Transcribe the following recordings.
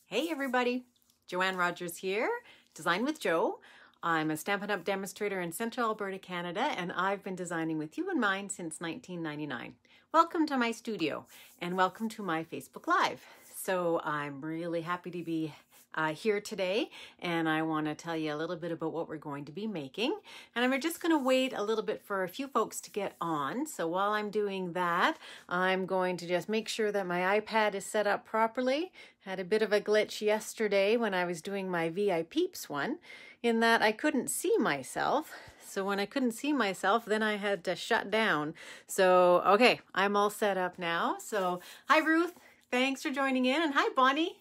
Hey everybody, Joanne Rogers here, Design with Jo. I'm a Stampin' Up! Demonstrator in Central Alberta, Canada, and I've been designing with you in mind since 1999. Welcome to my studio and welcome to my Facebook Live. So I'm really happy to be here today, and I want to tell you a little bit about what we're going to be making. And I'm just going to wait a little bit for a few folks to get on. So while I'm doing that, I'm going to just make sure that my iPad is set up properly. Had a bit of a glitch yesterday when I was doing my VI Peeps one, in that I couldn't see myself. So when I couldn't see myself, then I had to shut down. So, okay, I'm all set up now. So, hi Ruth, thanks for joining in, and hi Bonnie.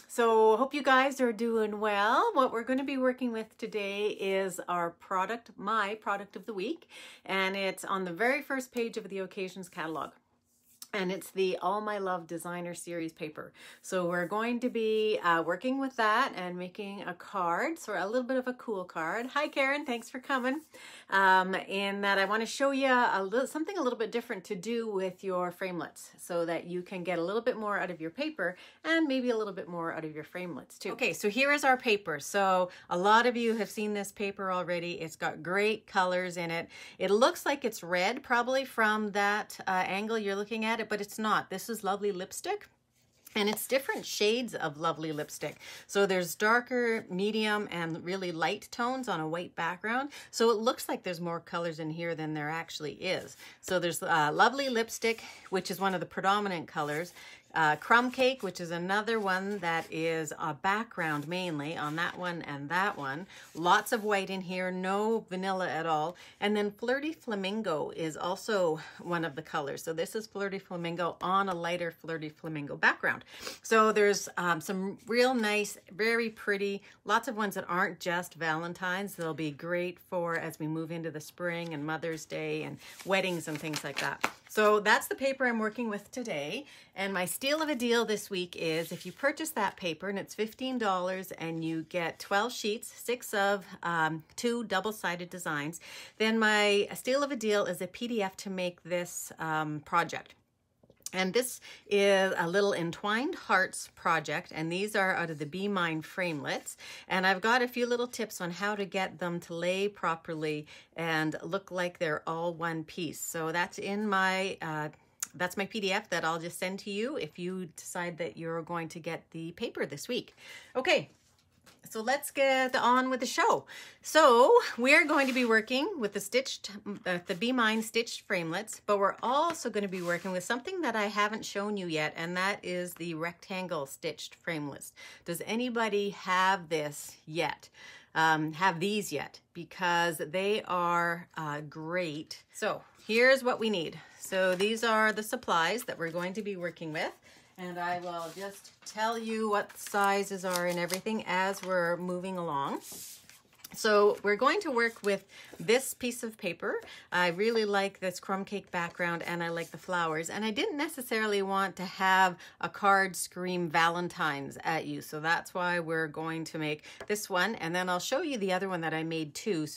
So hope you guys are doing well. What we're going to be working with today is our product, my product of the week, and it's on the very first page of the Occasions catalog. And it's the All My Love Designer Series paper. So we're going to be working with that and making a card, so a little bit of a cool card. Hi Karen, thanks for coming. In that I want to show you something a little bit different to do with your framelits so that you can get a little bit more out of your paper and maybe a little bit more out of your framelits too. Okay, so here is our paper. So a lot of you have seen this paper already. It's got great colors in it. It looks like it's red probably from that angle you're looking at, but it's not. This is lovely lipstick, and it's different shades of lovely lipstick. So there's darker, medium, and really light tones on a white background. So it looks like there's more colors in here than there actually is. So there's lovely lipstick, which is one of the predominant colors. Crumb cake, which is another one that is a background mainly on that one and that one. Lots of white in here, no vanilla at all. And then Flirty Flamingo is also one of the colors. So this is Flirty Flamingo on a lighter Flirty Flamingo background. So there's some real nice, very pretty, lots of ones that aren't just Valentine's. They'll be great for as we move into the spring and Mother's Day and weddings and things like that. So that's the paper I'm working with today. And my steal of a deal this week is if you purchase that paper, and it's $15, and you get 12 sheets, 6 of 2 double-sided designs, then my steal of a deal is a PDF to make this project. And this is a little entwined hearts project, and these are out of the Be Mine framelits. And I've got a few little tips on how to get them to lay properly and look like they're all one piece. So that's in my that's my PDF that I'll just send to you if you decide that you're going to get the paper this week. Okay. So let's get on with the show. So we're going to be working with the Be Mine stitched framelits, but we're also going to be working with something that I haven't shown you yet, and that is the rectangle stitched framelits. Does anybody have this yet? Have these yet? Because they are great. So here's what we need. So these are the supplies that we're going to be working with. And I will just tell you what sizes are and everything as we're moving along. So we're going to work with this piece of paper. I really like this crumb cake background, and I like the flowers. And I didn't necessarily want to have a card scream Valentine's at you. So that's why we're going to make this one. And then I'll show you the other one that I made too,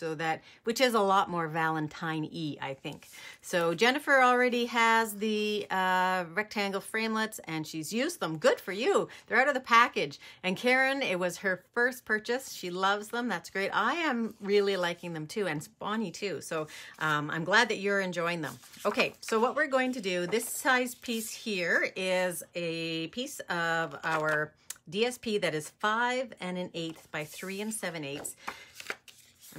which is a lot more Valentine-y, I think. So Jennifer already has the rectangle framelits, and she's used them. Good for you. They're out of the package. And Karen, it was her first purchase. She loves them. That's great. I am really liking them too, and Bonnie too. So I'm glad that you're enjoying them. Okay, so what we're going to do, this size piece here is a piece of our DSP that is 5 1/8 by 3 7/8.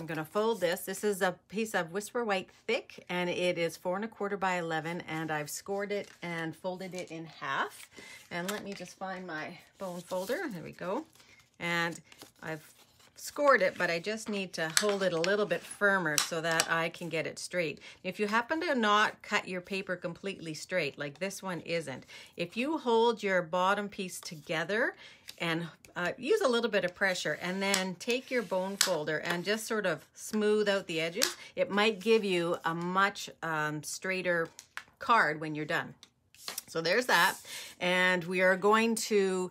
I'm going to fold this. This is a piece of Whisper White thick, and it is 4 1/4 by 11, and I've scored it and folded it in half. And let me just find my bone folder. There we go. And I've scored it, but I just need to hold it a little bit firmer so that I can get it straight. If you happen to not cut your paper completely straight, like this one isn't, if you hold your bottom piece together and use a little bit of pressure and then take your bone folder and just sort of smooth out the edges, it might give you a much straighter card when you're done. So there's that, and we are going to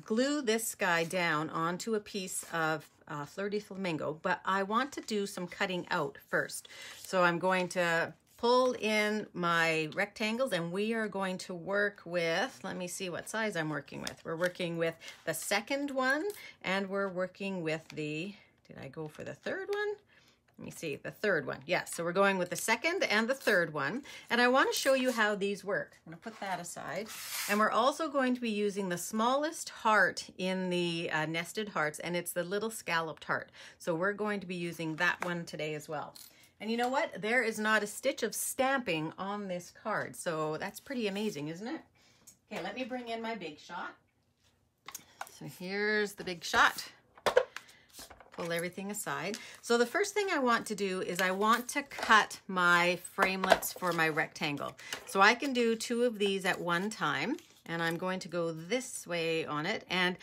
glue this guy down onto a piece of Flirty Flamingo, but I want to do some cutting out first. So I'm going to pulled in my rectangles, and we are going to work with, let me see what size I'm working with. We're working with the second one, and we're working with the, did I go for the third one? Let me see, the third one. Yes, so we're going with the second and the third one. And I want to show you how these work. I'm going to put that aside. And we're also going to be using the smallest heart in the nested hearts, and it's the little scalloped heart. So we're going to be using that one today as well. And you know what? There is not a stitch of stamping on this card. So that's pretty amazing, isn't it? Okay, let me bring in my big shot. So here's the big shot. Pull everything aside. So the first thing I want to do is I want to cut my framelits for my rectangle. So I can do 2 of these at one time, and I'm going to go this way on it. And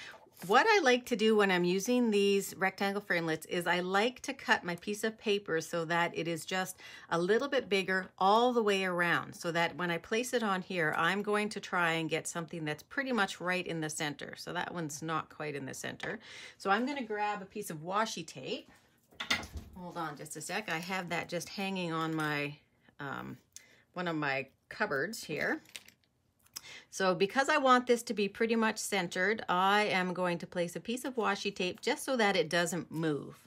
what I like to do when I'm using these rectangle framelits is I like to cut my piece of paper so that it is just a little bit bigger all the way around, so that when I place it on here, I'm going to try and get something that's pretty much right in the center. So that one's not quite in the center. So I'm going to grab a piece of washi tape. Hold on just a sec. I have that just hanging on my one of my cupboards here. So because I want this to be pretty much centered, I am going to place a piece of washi tape just so that it doesn't move.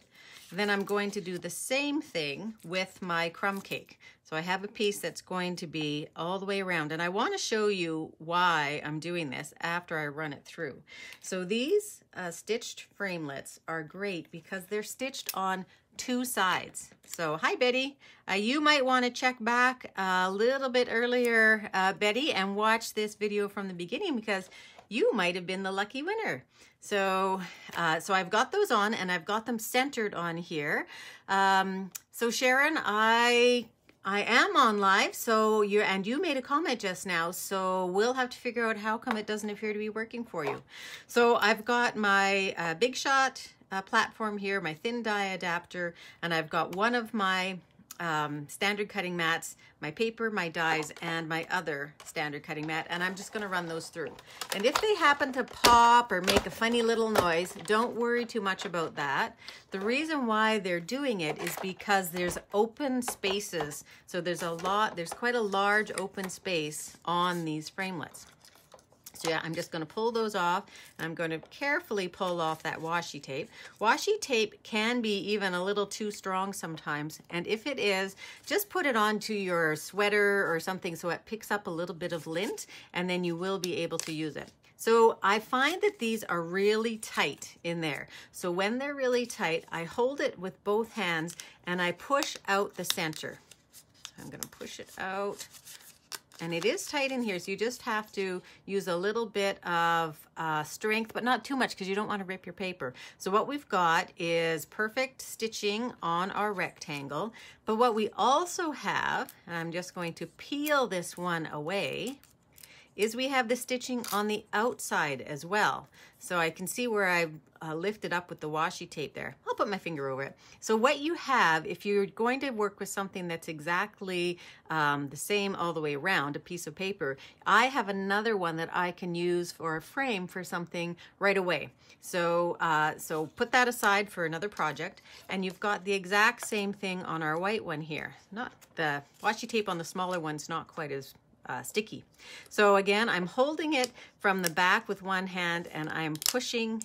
Then I'm going to do the same thing with my crumb cake. So I have a piece that's going to be all the way around, and I want to show you why I'm doing this after I run it through. So these stitched framelits are great because they're stitched on 2 sides. So hi Betty, you might want to check back a little bit earlier, Betty, and watch this video from the beginning because you might have been the lucky winner. So so I've got those on, and I've got them centered on here. So Sharon, I am on live, so you made a comment just now, so we'll have to figure out how come it doesn't appear to be working for you. So I've got my Big Shot platform here, my thin die adapter, and I've got one of my standard cutting mats, my paper, my dies, and my other standard cutting mat, and I'm just going to run those through. And if they happen to pop or make a funny little noise, don't worry too much about that. The reason why they're doing it is because there's open spaces. So there's quite a large open space on these framelits. So yeah, I'm just going to pull those off. I'm going to carefully pull off that washi tape. Washi tape can be even a little too strong sometimes, and if it is, just put it onto your sweater or something so it picks up a little bit of lint, and then you will be able to use it. So I find that these are really tight in there. So when they're really tight, I hold it with both hands and I push out the center. So I'm going to push it out. And it is tight in here, so you just have to use a little bit of strength, but not too much because you don't want to rip your paper. So what we've got is perfect stitching on our rectangle. But what we also have, and I'm just going to peel this one away, is we have the stitching on the outside as well. So I can see where I lifted up with the washi tape there. I'll put my finger over it. So what you have, if you're going to work with something that's exactly the same all the way around, a piece of paper, I have another one that I can use for a frame for something right away. So, so put that aside for another project, and you've got the exact same thing on our white one here. Not the washi tape on the smaller one's not quite as sticky. So again, I'm holding it from the back with one hand and I'm pushing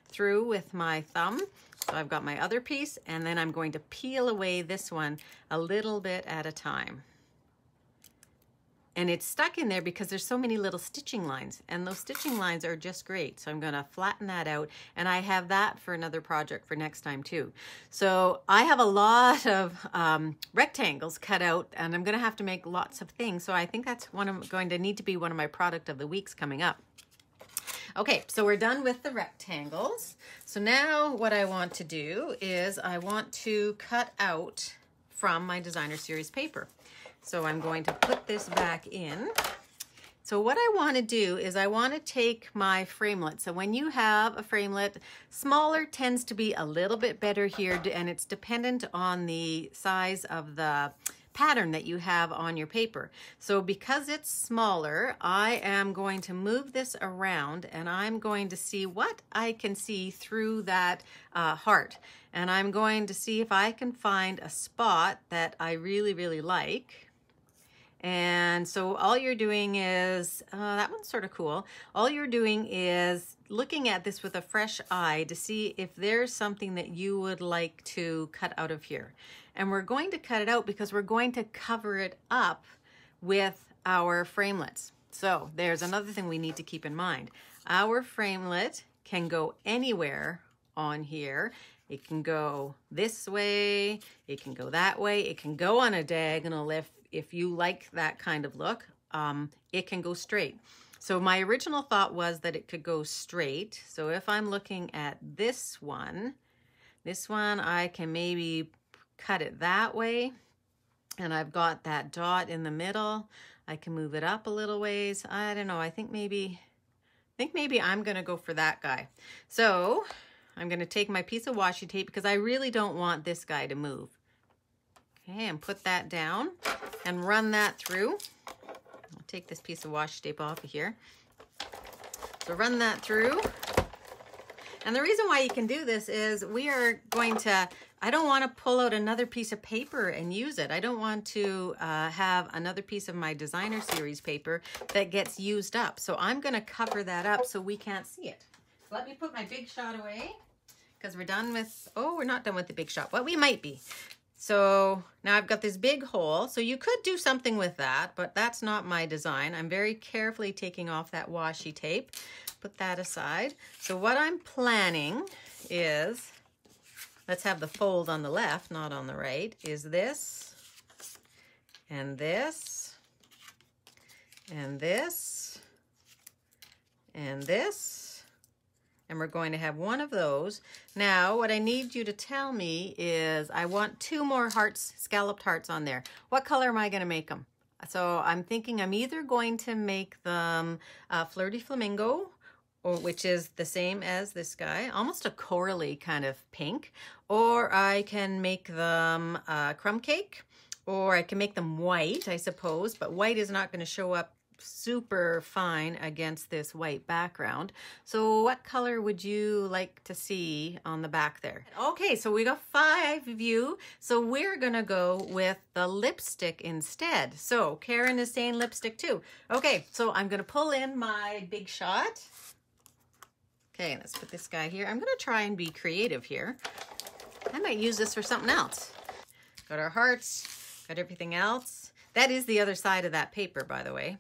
through with my thumb. So I've got my other piece, and then I'm going to peel away this one a little bit at a time. And it's stuck in there because there's so many little stitching lines, and those stitching lines are just great. So I'm going to flatten that out, and I have that for another project for next time too. So I have a lot of rectangles cut out, and I'm going to have to make lots of things. So I think that's going to need to be one of my product of the weeks coming up. Okay, so we're done with the rectangles. So now what I want to do is I want to cut out from my designer series paper. So I'm going to put this back in. So what I want to do is I want to take my framelit. So when you have a framelit, smaller tends to be a little bit better here, and it's dependent on the size of the pattern that you have on your paper. So because it's smaller, I am going to move this around and I'm going to see what I can see through that heart. And I'm going to see if I can find a spot that I really, really like. And so all you're doing is, that one's sort of cool. All you're doing is looking at this with a fresh eye to see if there's something that you would like to cut out of here. And we're going to cut it out because we're going to cover it up with our framelits. So there's another thing we need to keep in mind. Our framelit can go anywhere on here. It can go this way, it can go that way, it can go on a diagonal if you like that kind of look. It can go straight. So my original thought was that it could go straight. So if I'm looking at this one I can maybe cut it that way. And I've got that dot in the middle. I can move it up a little ways. I don't know, I think maybe I'm gonna go for that guy. So I'm gonna take my piece of washi tape because I really don't want this guy to move. Okay, and put that down and run that through. I'll take this piece of washi tape off of here. So run that through. And the reason why you can do this is we are going to, I don't want to pull out another piece of paper and use it. I don't want to have another piece of my designer series paper that gets used up. So I'm going to cover that up so we can't see it. Let me put my big shot away because we're done with, oh, we're not done with the big shot. Well, we might be. So now I've got this big hole. So you could do something with that, but that's not my design. I'm very carefully taking off that washi tape. Put that aside. So what I'm planning is, let's have the fold on the left, not on the right, is this, and this, and this, and this. And we're going to have one of those. Now, what I need you to tell me is I want 2 more hearts, scalloped hearts on there. What color am I going to make them? So I'm thinking I'm either going to make them Flirty Flamingo, or which is the same as this guy, almost a corally kind of pink, or I can make them crumb cake, or I can make them white, I suppose, but white is not going to show up super fine against this white background. So what color would you like to see on the back there? Okay, so we got 5 of you. So we're gonna go with the lipstick instead. So Karen is saying lipstick too. Okay, so I'm gonna pull in my big shot. Okay, let's put this guy here. I'm gonna try and be creative here. I might use this for something else. Got our hearts, got everything else. That is the other side of that paper, by the way.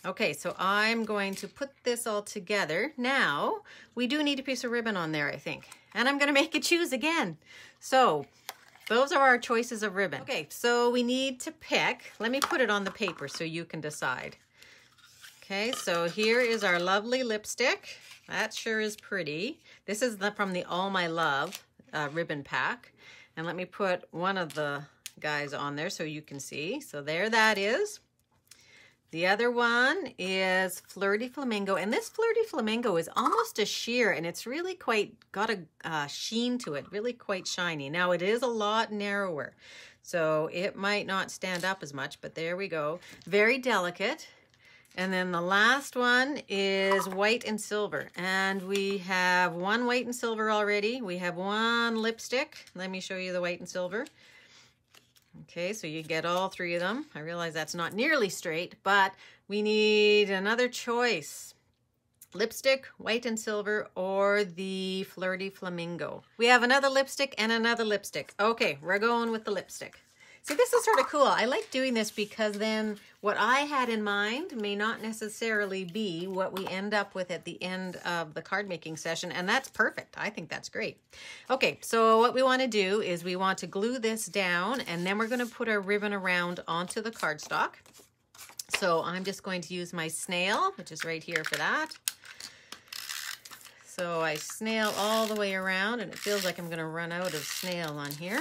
Okay, so I'm going to put this all together. Now, we do need a piece of ribbon on there, I think. And I'm gonna make you choose again. So, those are our choices of ribbon. Okay, so we need to pick. Let me put it on the paper so you can decide. Okay, so here is our lovely lipstick. That sure is pretty. This is from the All My Love ribbon pack. And let me put one of the guys on there so you can see. So there that is. The other one is Flirty Flamingo, and this Flirty Flamingo is almost a sheer, and it's really quite got a sheen to it, really quite shiny. Now it is a lot narrower, so it might not stand up as much, but there we go. Very delicate. And then the last one is white and silver, and we have 1 white and silver already. We have 1 lipstick. Let me show you the white and silver. Okay, so you get all 3 of them. I realize that's not nearly straight, but we need another choice. Lipstick, white and silver, or the Flirty Flamingo. We have another lipstick and another lipstick. Okay, we're going with the lipstick. See, this is sort of cool. I like doing this because then what I had in mind may not necessarily be what we end up with at the end of the card making session, and that's perfect. I think that's great. Okay, so what we want to do is we want to glue this down, and then we're going to put our ribbon around onto the cardstock. So I'm just going to use my snail, which is right here for that. So I snail all the way around, and it feels like I'm going to run out of snail on here.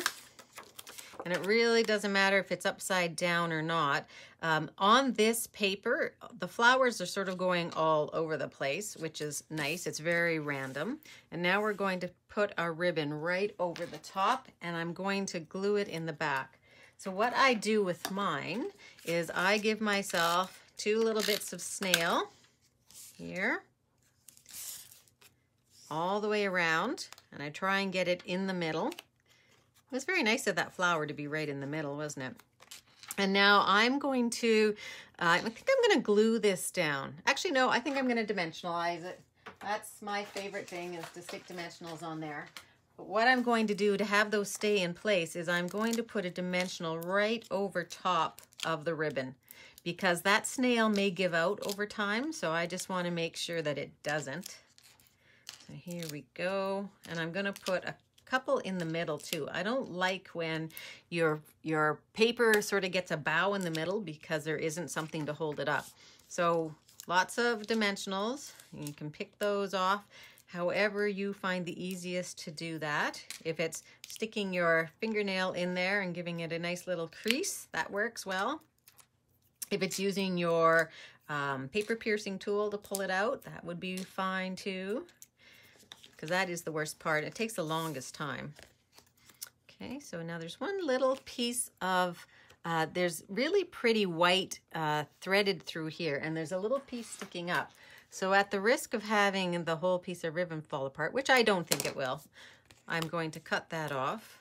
And it really doesn't matter if it's upside down or not. On this paper, the flowers are sort of going all over the place, which is nice. It's very random. And now we're going to put our ribbon right over the top, and I'm going to glue it in the back. So what I do with mine is I give myself 2 little bits of snail here, all the way around, and I try and get it in the middle. It was very nice of that flower to be right in the middle, wasn't it? And now I'm going to, I think I'm going to glue this down. Actually, no, I think I'm going to dimensionalize it. That's my favorite thing, is to stick dimensionals on there. But what I'm going to do to have those stay in place is I'm going to put a dimensional right over top of the ribbon, because that snail may give out over time, so I just want to make sure that it doesn't. So here we go, and I'm going to put a couple in the middle too. I don't like when your paper sort of gets a bow in the middle because there isn't something to hold it up. So lots of dimensionals. You can pick those off however you find the easiest to do that. If it's sticking your fingernail in there and giving it a nice little crease, that works well. If it's using your paper piercing tool to pull it out, that would be fine too, because that is the worst part. It takes the longest time. Okay, so now there's one little piece of, there's really pretty white threaded through here, and there's a little piece sticking up. So at the risk of having the whole piece of ribbon fall apart, which I don't think it will, I'm going to cut that off.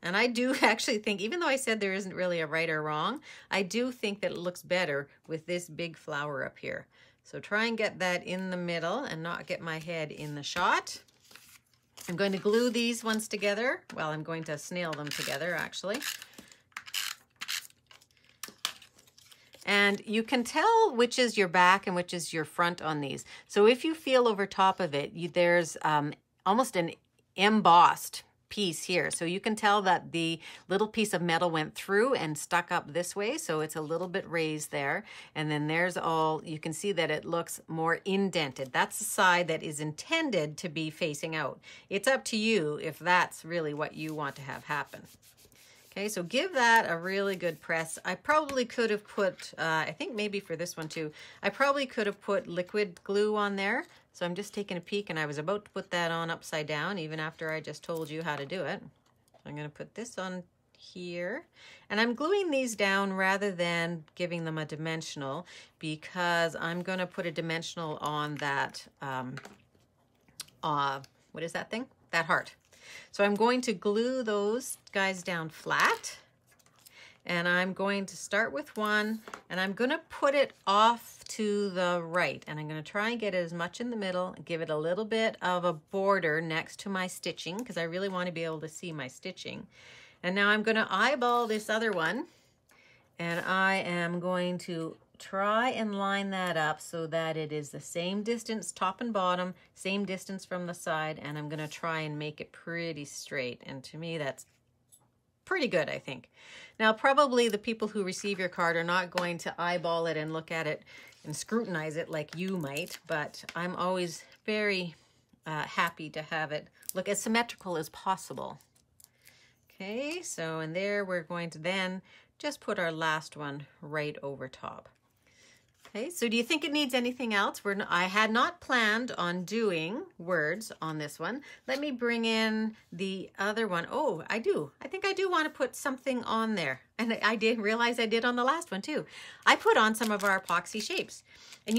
And I do actually think, even though I said there isn't really a right or wrong, I do think that it looks better with this big flower up here. So try and get that in the middle and not get my head in the shot. I'm going to glue these ones together. Well, I'm going to snail them together, actually. And you can tell which is your back and which is your front on these. So if you feel over top of it, there's almost an embossed piece here. So you can tell that the little piece of metal went through and stuck up this way. So it's a little bit raised there. And then there's all, you can see that it looks more indented. That's the side that is intended to be facing out. It's up to you if that's really what you want to have happen. Okay, so give that a really good press. I probably could have put, I think maybe for this one too, I probably could have put liquid glue on there. So I'm just taking a peek, and I was about to put that on upside down even after I just told you how to do it. So I'm going to put this on here, and I'm gluing these down rather than giving them a dimensional, because I'm going to put a dimensional on that, what is that thing? That heart. So I'm going to glue those guys down flat, and I'm going to start with one, and I'm going to put it off to the right, and I'm going to try and get it as much in the middle and give it a little bit of a border next to my stitching, because I really want to be able to see my stitching. And now I'm going to eyeball this other one, and I am going to try and line that up so that it is the same distance top and bottom, same distance from the side, and I'm going to try and make it pretty straight. And to me, that's pretty good, I think. Now, probably the people who receive your card are not going to eyeball it and look at it and scrutinize it like you might, but I'm always very happy to have it look as symmetrical as possible. Okay, so in there we're going to then just put our last one right over top. Okay, so do you think it needs anything else? I had not planned on doing words on this one. Let me bring in the other one. Oh, I do. I think I do want to put something on there. And I did realize I did on the last one too. I put on some of our epoxy shapes. And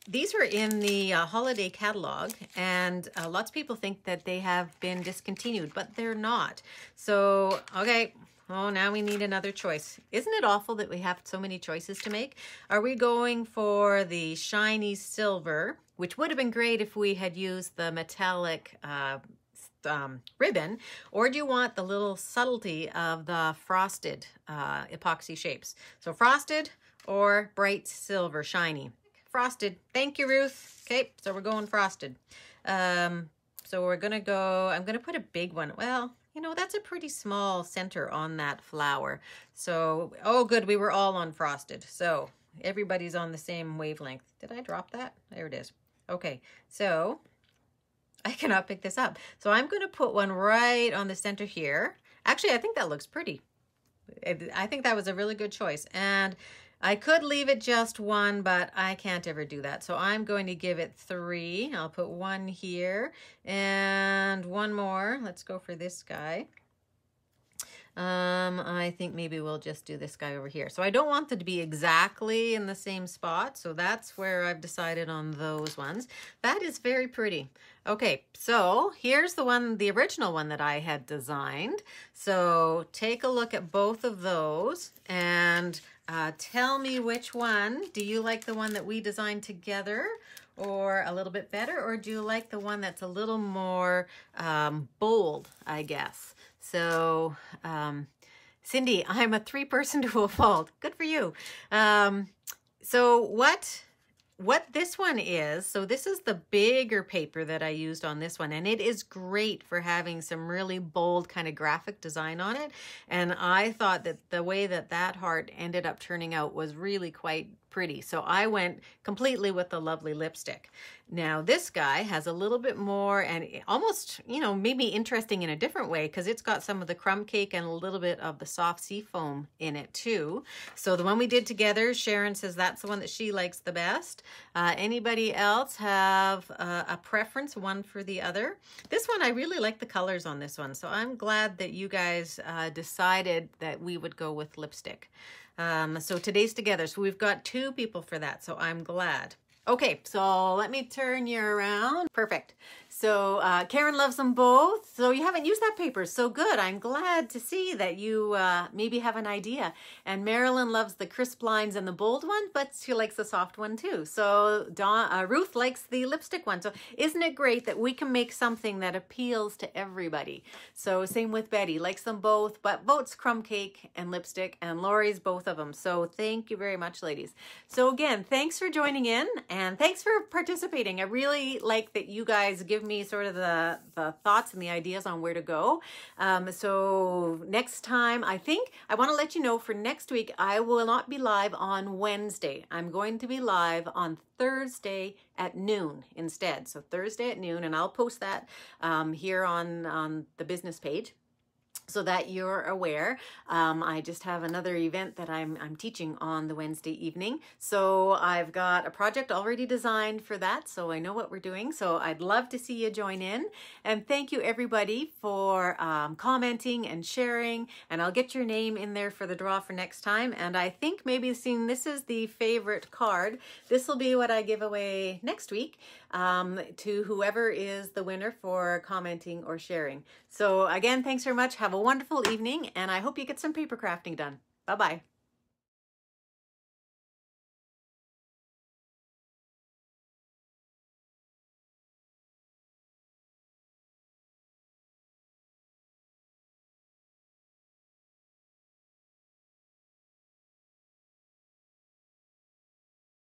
these were in the holiday catalog, and lots of people think that they have been discontinued, but they're not. So, okay. Oh, now we need another choice. Isn't it awful that we have so many choices to make? Are we going for the shiny silver, which would have been great if we had used the metallic ribbon, or do you want the little subtlety of the frosted epoxy shapes? So frosted or bright silver, shiny? Frosted. Thank you, Ruth. Okay, so we're going frosted. So we're going to go, I'm going to put a big one. Well, you know, that's a pretty small center on that flower. So, oh good, we were all on frosted. So everybody's on the same wavelength. Did I drop that? There it is. Okay, so I cannot pick this up. So I'm going to put one right on the center here. Actually, I think that looks pretty. I think that was a really good choice. And I could leave it just one, but I can't ever do that. So I'm going to give it 3. I'll put one here and one more. Let's go for this guy. I think maybe we'll just do this guy over here. So I don't want them to be exactly in the same spot. So that's where I've decided on those ones. That is very pretty. Okay, so here's the one, the original one that I had designed. So take a look at both of those and tell me which one. Do you like the one that we designed together or a little bit better? Or do you like the one that's a little more bold, I guess? So, Cindy, I'm a 3-person to a fault. Good for you. So what this one is, so this is the bigger paper that I used on this one, and it is great for having some really bold kind of graphic design on it. And I thought that the way that that heart ended up turning out was really quite pretty. So I went completely with the lovely lipstick. Now this guy has a little bit more and almost, you know, maybe interesting in a different way because it's got some of the crumb cake and a little bit of the soft sea foam in it too. So the one we did together, Sharon says that's the one that she likes the best. Anybody else have a preference, one for the other? This one, I really like the colors on this one. So I'm glad that you guys decided that we would go with lipstick. So today's together. So we've got 2 people for that. So I'm glad. Okay, so let me turn you around. Perfect. So Karen loves them both. So you haven't used that paper. So good. I'm glad to see that you maybe have an idea. And Marilyn loves the crisp lines and the bold one, but she likes the soft one too. So Ruth likes the lipstick one. So isn't it great that we can make something that appeals to everybody? So same with Betty, likes them both, but votes crumb cake and lipstick, and Lori's both of them. So thank you very much, ladies. So again, thanks for joining in and thanks for participating. I really like that you guys give me sort of the thoughts and the ideas on where to go. So next time, I think I want to let you know for next week, I will not be live on Wednesday. I'm going to be live on Thursday at noon instead. So Thursday at noon, and I'll post that here on the business page, so that you're aware. I just have another event that I'm teaching on the Wednesday evening. So I've got a project already designed for that, so I know what we're doing. So I'd love to see you join in. And thank you everybody for commenting and sharing. And I'll get your name in there for the draw for next time. And I think maybe seeing this is the favorite card. This will be what I give away next week to whoever is the winner for commenting or sharing. So again, thanks very much. Have a wonderful evening, and I hope you get some paper crafting done. Bye-bye.